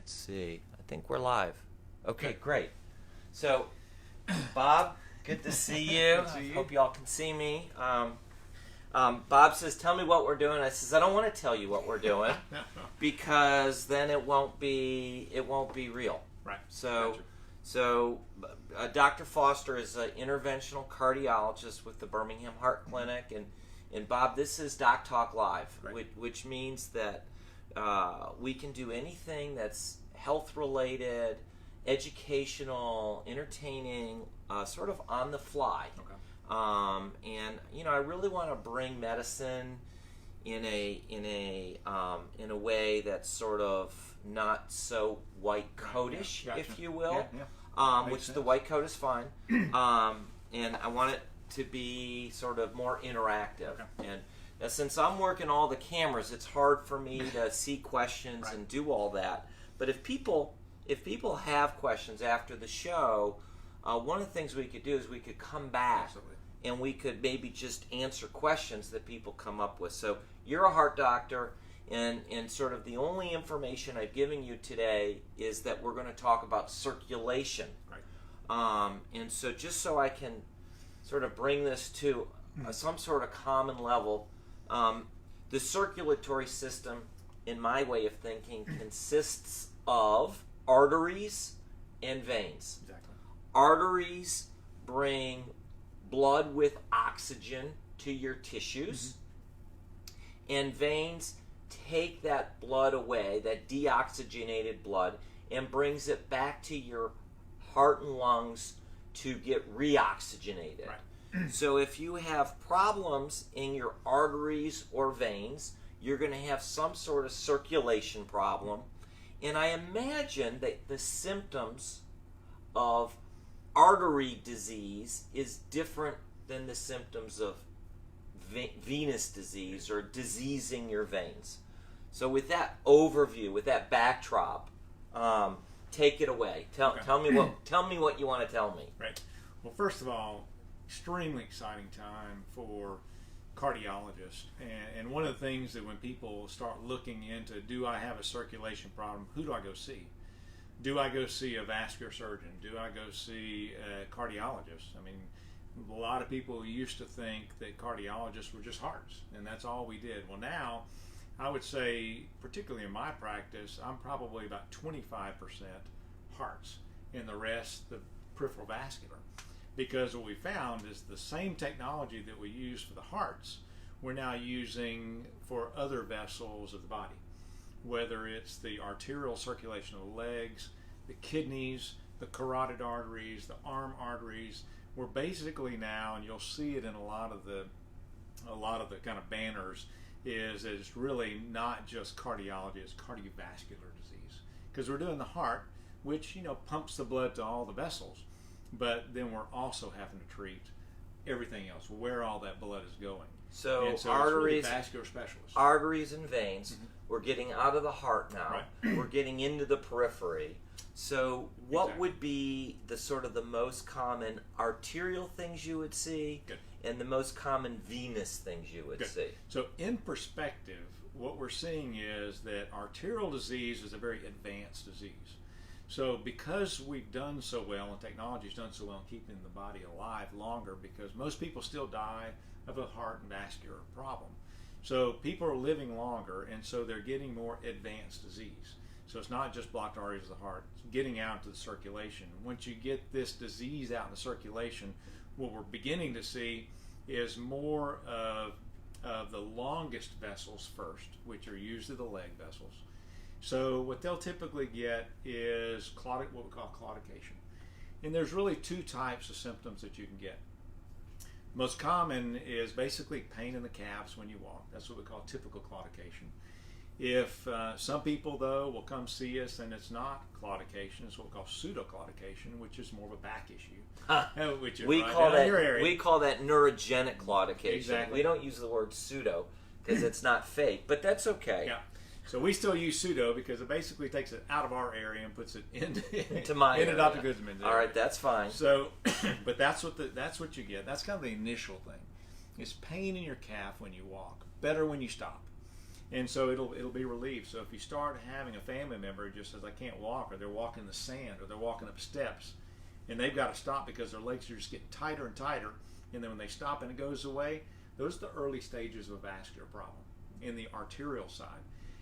see. I think we're live. Okay, great. So, Bob, good to see you. I hope y'all can see me. Bob says, tell me what we're doing. I says, I don't want to tell you what we're doing because then it won't be real. Right. So Dr. Foster is an interventional cardiologist with the Birmingham Heart Clinic, and Bob, this is Doc Talk Live, right. which means that we can do anything that's health-related, educational, entertaining, sort of on the fly. Okay. And I really want to bring medicine in a way that's sort of not so white coatish, Gotcha. if you will. Which sense. The white coat is fine. And I want it to be sort of more interactive. Okay. And since I'm working all the cameras, it's hard for me to see questions right. and do all that. But if people have questions after the show, one of the things we could do is we could come back. Absolutely. And we could maybe just answer questions that people come up with. So you're a heart doctor, and sort of the only information I've given you today is that we're going to talk about circulation. Right. And so just so I can sort of bring this to some sort of common level, the circulatory system, in my way of thinking, consists of arteries and veins. Exactly. Arteries bring blood with oxygen to your tissues, and veins take that blood away, that deoxygenated blood, and brings it back to your heart and lungs to get reoxygenated. Right. So if you have problems in your arteries or veins, you're going to have some sort of circulation problem. And I imagine that the symptoms of artery disease is different than the symptoms of venous disease or diseasing your veins. So with that overview, with that backdrop, take it away. Tell me what you want to tell me. Right. Well, first of all, extremely exciting time for cardiologists. And one of the things that when people start looking into, do I have a circulation problem, who do I go see? Do I go see a vascular surgeon? Do I go see a cardiologist? I mean, a lot of people used to think that cardiologists were just hearts, and that's all we did. Well, now, I would say, particularly in my practice, I'm probably about 25% hearts, and the rest, the peripheral vascular. Because what we found is the same technology that we use for the hearts, we're now using for other vessels of the body. Whether it's the arterial circulation of the legs, the kidneys, the carotid arteries, the arm arteries, we're basically now, and you'll see it in a lot of the kind of banners, is it's really not just cardiology, it's cardiovascular disease. Because we're doing the heart, which pumps the blood to all the vessels, but then we're also having to treat everything else, where all that blood is going. So arteries, it's really vascular specialists. Arteries and veins. We're getting out of the heart now. Right. We're getting into the periphery. So what would be the sort of the most common arterial things you would see? Good. And the most common venous things you would see? So in perspective, what we're seeing is that arterial disease is a very advanced disease. So because we've done so well and technology's done so well in keeping the body alive longer, because most people still die of a heart and vascular problem. So people are living longer, and so they're getting more advanced disease. So it's not just blocked arteries of the heart, it's getting out into the circulation. Once you get this disease out in the circulation, what we're beginning to see is more of the longest vessels first, which are usually the leg vessels. So what they'll typically get is what we call claudication. And there's really two types of symptoms that you can get. Most common is basically pain in the calves when you walk. That's what we call typical claudication. If some people, though, will come see us and it's not claudication, it's what we call pseudo-claudication, which is more of a back issue. Which is we call that neurogenic claudication. Exactly. We don't use the word pseudo because it's not fake, but that's okay. Yeah. So we still use pseudo because it basically takes it out of our area and puts it into my into area. Dr. Goodman's area. All right, that's fine. So, but that's what you get. That's kind of the initial thing. It's pain in your calf when you walk. Better when you stop. And so it'll be relieved. So if you start having a family member who just says, I can't walk, or they're walking in the sand, or they're walking up steps, and they've got to stop because their legs are just getting tighter and tighter, and then when they stop and it goes away, those are the early stages of a vascular problem in the arterial side.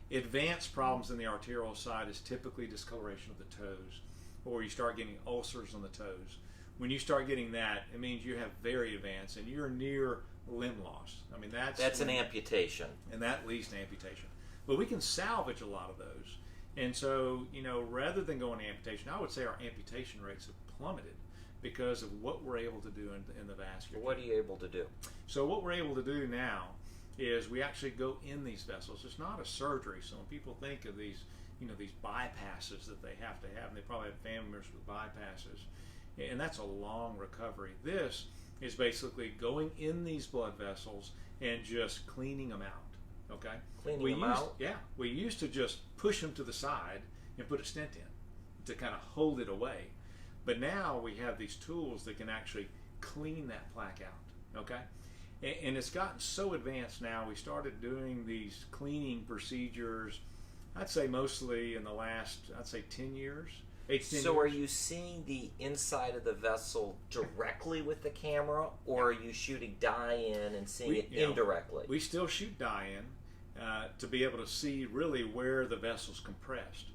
Advanced problems in the arterial side is typically discoloration of the toes, or you start getting ulcers on the toes. When you start getting that, it means you have very advanced, and you're near limb loss. I mean, that's an amputation. And that leads to amputation. But we can salvage a lot of those. And so, rather than going to amputation, I would say our amputation rates have plummeted because of what we're able to do in the vascular. What are you able to do? So what we're able to do now is we actually go in these vessels. It's not a surgery. So when people think of these, these bypasses that they have to have, and they probably have family members with bypasses, and that's a long recovery. This is basically going in these blood vessels and just cleaning them out. Okay? Cleaning them out? Yeah. We used to just push them to the side and put a stent in to kind of hold it away. But now we have these tools that can actually clean that plaque out. Okay? And it's gotten so advanced now. We started doing these cleaning procedures, I'd say mostly in the last, 10 years. 8 to 10 So years. are you seeing the inside of the vessel directly with the camera, or are you shooting dye in and seeing it indirectly? We still shoot dye in to be able to see really where the vessel's compressed.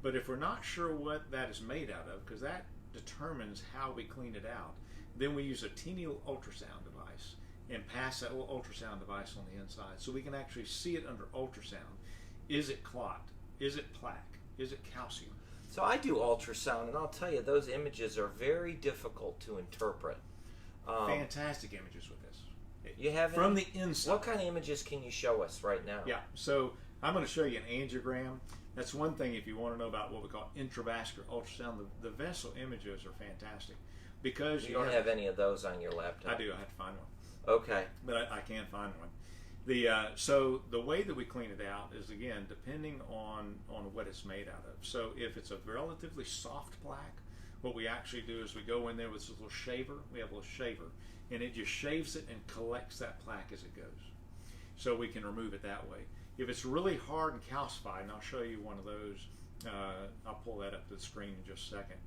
But if we're not sure what that is made out of, because that determines how we clean it out, then we use a teeny little ultrasound device and pass that little ultrasound device on the inside so we can actually see it under ultrasound. Is it clot? Is it plaque? Is it calcium? So I do ultrasound, and I'll tell you, those images are very difficult to interpret. Fantastic images with this. You have from any? The inside. What kind of images can you show us right now? Yeah, so I'm going to show you an angiogram. That's one thing if you want to know about what we call intravascular ultrasound. The vessel images are fantastic because you don't have any of those on your laptop. I do. I have to find one. Okay. But I can find one. So the way that we clean it out is, again, depending on what it's made out of. So if it's a relatively soft plaque, what we actually do is we go in there with this little shaver. We have a little shaver, and it just shaves it and collects that plaque as it goes. So we can remove it that way. If it's really hard and calcified, and I'll show you one of those, I'll pull that up to the screen in just a second.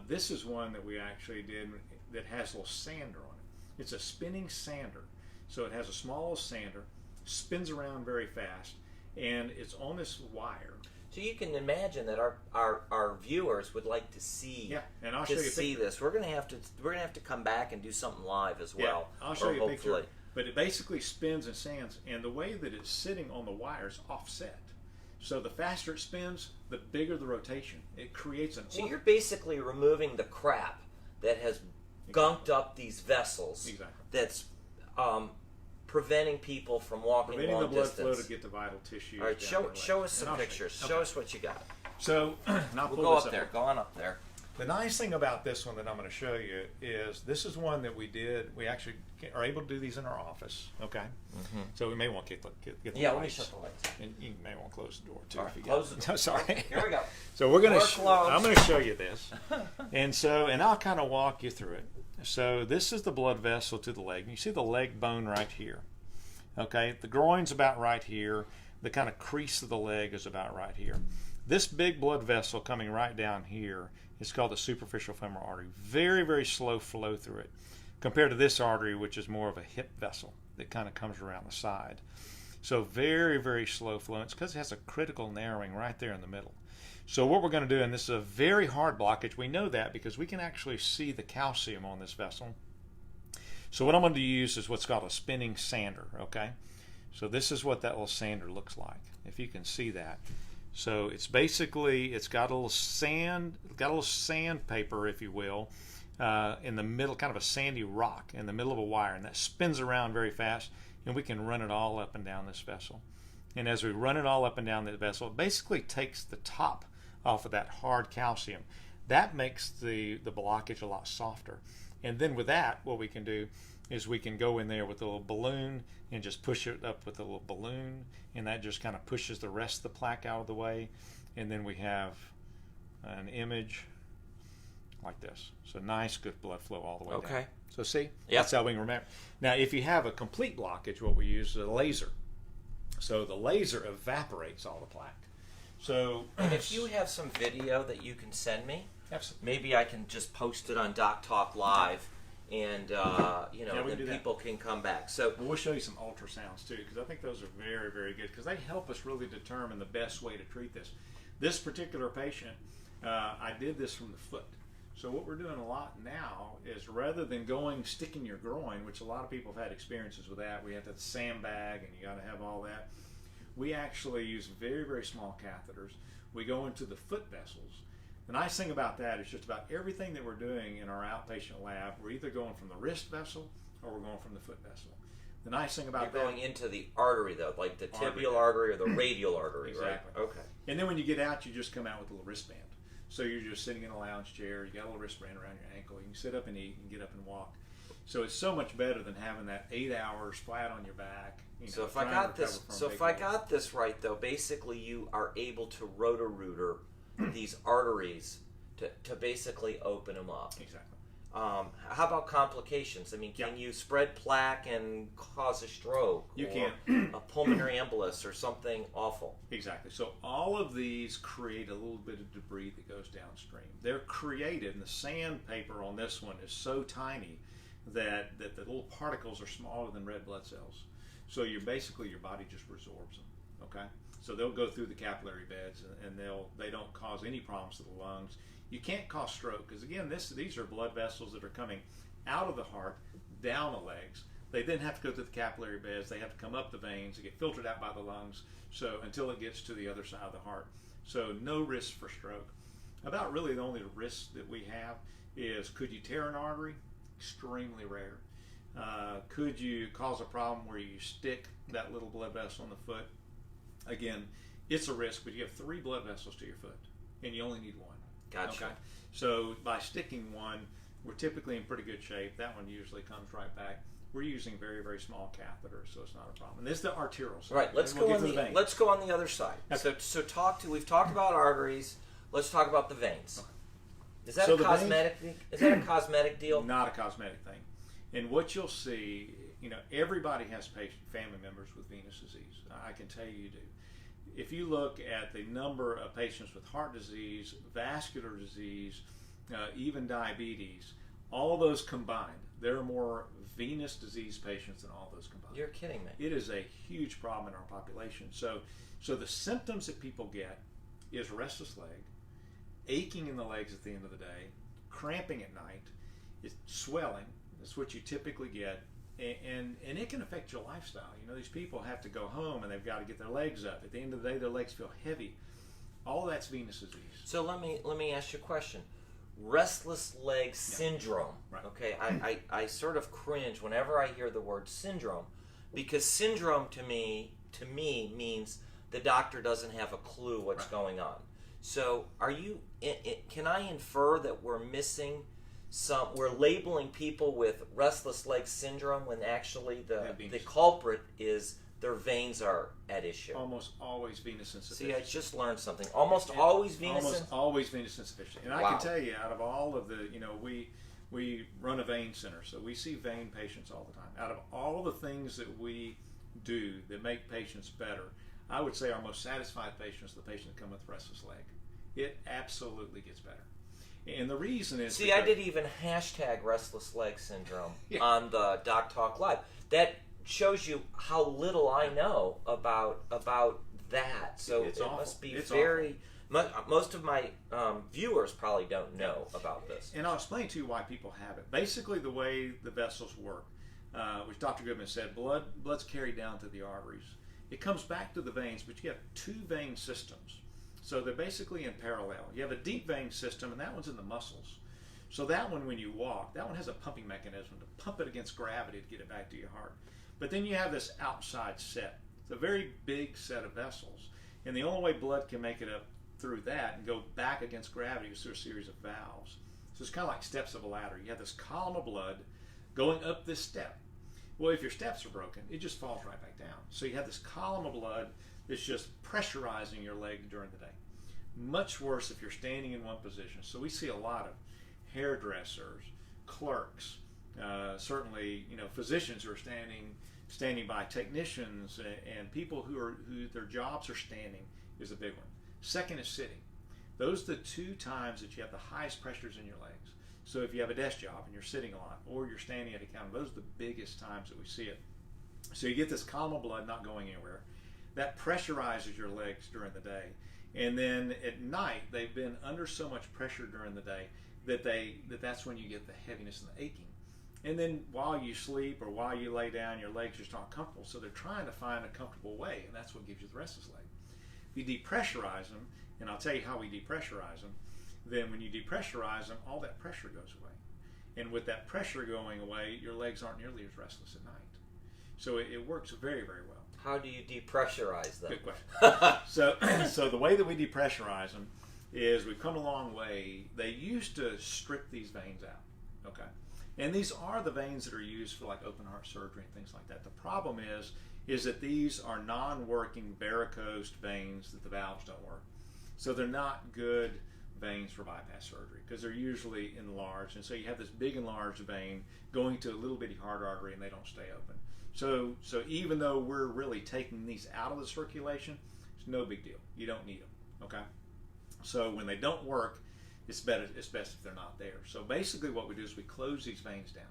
This is one that we actually did that has a little sander on it. It's a spinning sander. So it has a small sander, spins around very fast, and it's on this wire. So you can imagine that our viewers would like to see. Yeah, and I'll show you a picture. This. We're gonna have to come back and do something live as well. Yeah, I'll show you a hopefully. picture. But it basically spins and sands, and the way that it's sitting on the wire is offset. So the faster it spins, the bigger the rotation. It creates an. So you're basically removing the crap that has gunked up these vessels. Exactly. That's preventing people from walking preventing long the blood distance. flow to get to vital tissues. All right, show us some pictures. Okay. Show us what you got. So now We'll go up there. Go on up there. The nice thing about this one that I'm going to show you is this is one that we did. We actually are able to do these in our office. Okay, so we may want to get the Yeah, lights. let me shut the lights. And you may want to close the door too. All right, if you close got the door. Sorry. Here we go. So we're going to. I'm going to show you this, and I'll kind of walk you through it. So this is the blood vessel to the leg. You see the leg bone right here. Okay, the groin's about right here. The kind of crease of the leg is about right here. This big blood vessel coming right down here is called the superficial femoral artery. Very, very slow flow through it compared to this artery, which is more of a hip vessel that kind of comes around the side. So very, very slow flow. It's because it has a critical narrowing right there in the middle. So what we're going to do, and this is a very hard blockage, we know that because we can actually see the calcium on this vessel. So what I'm going to use is what's called a spinning sander, okay? So this is what that little sander looks like, if you can see that. So it's basically, it's got a little sandpaper, if you will, in the middle, kind of a sandy rock in the middle of a wire, and that spins around very fast, and we can run it all up and down this vessel. And as we run it all up and down the vessel, it basically takes the top off of that hard calcium. That makes the blockage a lot softer. And then with that, what we can do is we can go in there with a little balloon and just push it up with a little balloon, and that just kind of pushes the rest of the plaque out of the way. And then we have an image like this. So nice, good blood flow all the way down. Okay. So see? Yep. That's how we can remember. Now, if you have a complete blockage, what we use is a laser. So the laser evaporates all the plaque. So, and if you have some video that you can send me, absolutely. maybe I can just post it on Doc Talk Live, and then people can come back. So we'll show you some ultrasounds too, because I think those are very, very good, because they help us really determine the best way to treat this. This particular patient, I did this from the foot. So what we're doing a lot now is, rather than sticking your groin, which a lot of people have had experiences with that, we have to sandbag and you got to have all that. We actually use very, very small catheters. We go into the foot vessels. The nice thing about that is just about everything that we're doing in our outpatient lab, we're either going from the wrist vessel or we're going from the foot vessel. The nice thing about you're going into the artery, though, like the tibial artery or the radial artery, exactly. Right? Okay. And then when you get out, you just come out with a little wristband. So you're just sitting in a lounge chair, you got a little wristband around your ankle, you can sit up and eat and get up and walk. So it's so much better than having that 8 hours flat on your back. So if I got this right, though, basically you are able to roto-rooter these arteries to basically open them up. Exactly. How about complications? I mean, can you spread plaque and cause a stroke? You can. A pulmonary embolus or something awful. Exactly. So all of these create a little bit of debris that goes downstream. They're created, and the sandpaper on this one is so tiny that the little particles are smaller than red blood cells. So your body just resorbs them. Okay. So they'll go through the capillary beds, and they don't cause any problems to the lungs. You can't cause stroke, because again, these are blood vessels that are coming out of the heart, down the legs. They then have to go through the capillary beds. They have to come up the veins. They get filtered out by the lungs. So until it gets to the other side of the heart. So no risk for stroke. About really the only risk that we have is, could you tear an artery? Extremely rare. Could you cause a problem where you stick that little blood vessel on the foot? Again, it's a risk, but you have 3 blood vessels to your foot, and you only need 1. Gotcha. Okay. So by sticking one, we're typically in pretty good shape. That one usually comes right back. We're using very, very small catheters, so it's not a problem. And this is the arterial side. Right. Let's go on the other side. Okay. So we've talked about arteries. Let's talk about the veins. Okay. Is that a cosmetic deal? Not a cosmetic thing. And what you'll see, everybody has family members with venous disease. I can tell you do. If you look at the number of patients with heart disease, vascular disease, even diabetes, all those combined, there are more venous disease patients than all those combined. You're kidding me. It is a huge problem in our population. So the symptoms that people get is restless leg, aching in the legs at the end of the day, cramping at night, it's swelling. That's what you typically get. And it can affect your lifestyle. These people have to go home and they've got to get their legs up. At the end of the day, their legs feel heavy. All that's venous disease. So let me ask you a question. Restless leg syndrome. Right. Okay, I sort of cringe whenever I hear the word syndrome, because syndrome to me means the doctor doesn't have a clue what's going on. So can I infer that we're labeling people with restless leg syndrome when actually the culprit is their veins are at issue? Almost always venous insufficiency. See, I just learned something. Almost always venous insufficiency. And I can tell you, out of all of the, we run a vein center, so we see vein patients all the time. Out of all the things that we do that make patients better, I would say our most satisfied patients are the patients that come with restless leg. It absolutely gets better. And the reason is... See, I did even hashtag restless leg syndrome on the Doc Talk Live. That shows you how little I know about that. So it must be very... Most of my viewers probably don't know about this. And I'll explain to you why people have it. Basically, the way the vessels work, which Dr. Goodman said, blood's carried down to the arteries. It comes back to the veins, but you have 2 vein systems. So they're basically in parallel. You have a deep vein system, and that one's in the muscles. So that one, when you walk, that one has a pumping mechanism to pump it against gravity to get it back to your heart. But then you have this outside set. It's a very big set of vessels. And the only way blood can make it up through that and go back against gravity is through a series of valves. So it's kind of like steps of a ladder. You have this column of blood going up this step. Well, if your steps are broken, it just falls right back down. So you have this column of blood that's just pressurizing your leg during the day. Much worse if you're standing in one position. So we see a lot of hairdressers, clerks, certainly physicians who are standing standing by technicians and people who their jobs are standing is a big one. Second is sitting. Those are the two times that you have the highest pressures in your legs. So if you have a desk job and you're sitting a lot, or you're standing at a counter, those are the biggest times that we see it. So you get this column of blood not going anywhere. That pressurizes your legs during the day. And then at night, they've been under so much pressure during the day that's when you get the heaviness and the aching. And then while you sleep or while you lay down, your legs just aren't comfortable. So they're trying to find a comfortable way, and that's what gives you the restless leg. If you depressurize them, and I'll tell you how we depressurize them, then when you depressurize them, all that pressure goes away. And with that pressure going away, your legs aren't nearly as restless at night. So it works very, very well. How do you depressurize them? Good question. So the way that we depressurize them is we've come a long way. They used to strip these veins out, okay? And these are the veins that are used for like open heart surgery and things like that. The problem is that these are non-working varicosed veins that the valves don't work. So they're not good veins for bypass surgery because they're usually enlarged. And so you have this big enlarged vein going to a little bitty heart artery and they don't stay open. So even though we're really taking these out of the circulation, it's no big deal. You don't need them, okay? So when they don't work, it's best if they're not there. So basically what we do is we close these veins down.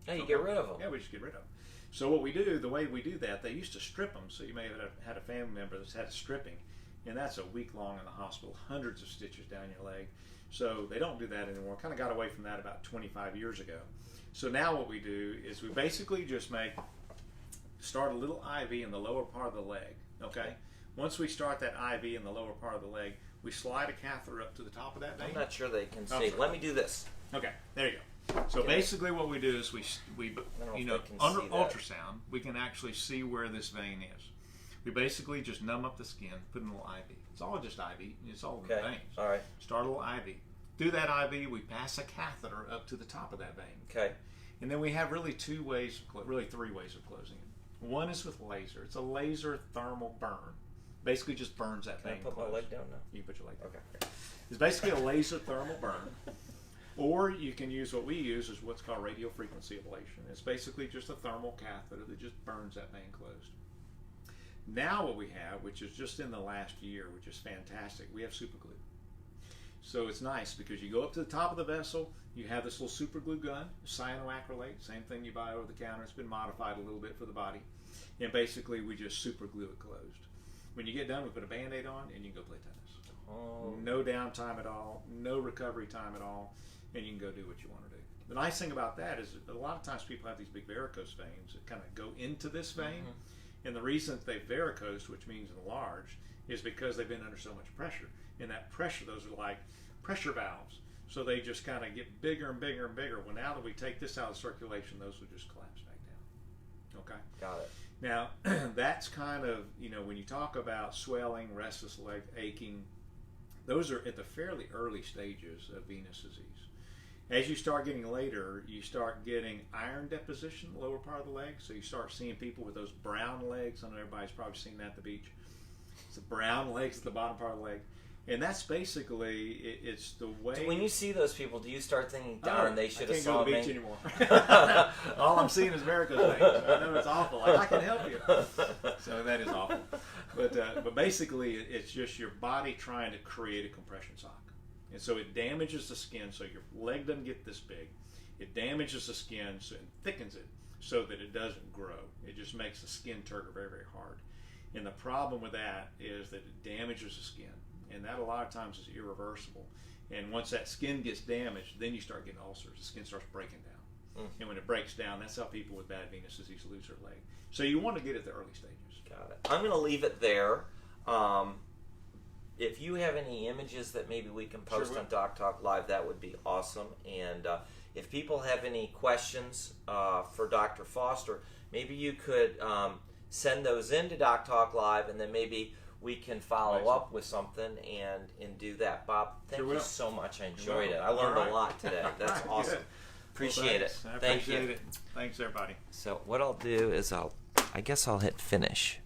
Yeah, you get rid of them. Yeah, we just get rid of them. So what we do, the way we do that, they used to strip them. So you may have had a family member that's had a stripping, and that's a week long in the hospital, hundreds of stitches down your leg. So they don't do that anymore. Kind of got away from that about 25 years ago. So now what we do is we basically just start a little IV in the lower part of the leg, okay? Once we start that IV in the lower part of the leg, we slide a catheter up to the top of that vein. I'm not sure they can see. Let me do this. Okay, there you go. So basically what we do is we under ultrasound, we can actually see where this vein is. We basically just numb up the skin, put in a little IV. It's all just IV. It's all in the veins. All right. Start a little IV. Through that IV, we pass a catheter up to the top of that vein. Okay. And then we have really three ways of closing it. One is with laser. It's a laser thermal burn. Basically just burns that vein. Can I put my leg down now? You can put your leg down. Okay. It's basically a laser thermal burn. Or you can use what we use is what's called radiofrequency ablation. It's basically just a thermal catheter that just burns that vein closed. Now what we have, which is just in the last year, which is fantastic, we have super glue. So it's nice because you go up to the top of the vessel, you have this little super glue gun, cyanoacrylate, same thing you buy over the counter. It's been modified a little bit for the body. And basically we just super glue it closed. When you get done, we put a Band-Aid on and you can go play tennis. Oh. No downtime at all, no recovery time at all, and you can go do what you want to do. The nice thing about that is that a lot of times people have these big varicose veins that kind of go into this vein. And the reason they've varicosed, which means enlarged, is because they've been under so much pressure. And that pressure, those are like pressure valves. So they just kind of get bigger and bigger and bigger. Well, now that we take this out of circulation, those will just collapse back down. Okay? Got it. Now, that's kind of, when you talk about swelling, restless leg, aching, those are at the fairly early stages of venous disease. As you start getting later, you start getting iron deposition in the lower part of the leg. So you start seeing people with those brown legs. I know everybody's probably seen that at the beach. It's the brown legs at the bottom part of the leg. And that's basically, it's the way... So when you see those people, do you start thinking, darn, they should have saw me? I me? can't go to the beach anymore. All I'm seeing is varicose veins. I know it's awful. Like, I can help you. So that is awful. But basically, it's just your body trying to create a compression sock. And so it damages the skin so your leg doesn't get this big. It damages the skin and thickens it so that it doesn't grow. It just makes the skin turgor very, very hard. And the problem with that is that it damages the skin. And that a lot of times is irreversible. And once that skin gets damaged, then you start getting ulcers. The skin starts breaking down. And when it breaks down, that's how people with bad venous disease lose their leg. So you want to get at the early stages. Got it. I'm going to leave it there. If you have any images that maybe we can post on Doc Talk Live, that would be awesome. And if people have any questions for Dr. Foster, maybe you could send those into Doc Talk Live, and then maybe we can follow up with something and do that. Bob, thank you so much. I enjoyed it. I learned a lot today. That's awesome. Appreciate it. I appreciate it. Thanks, everybody. So what I'll do is I guess I'll hit finish.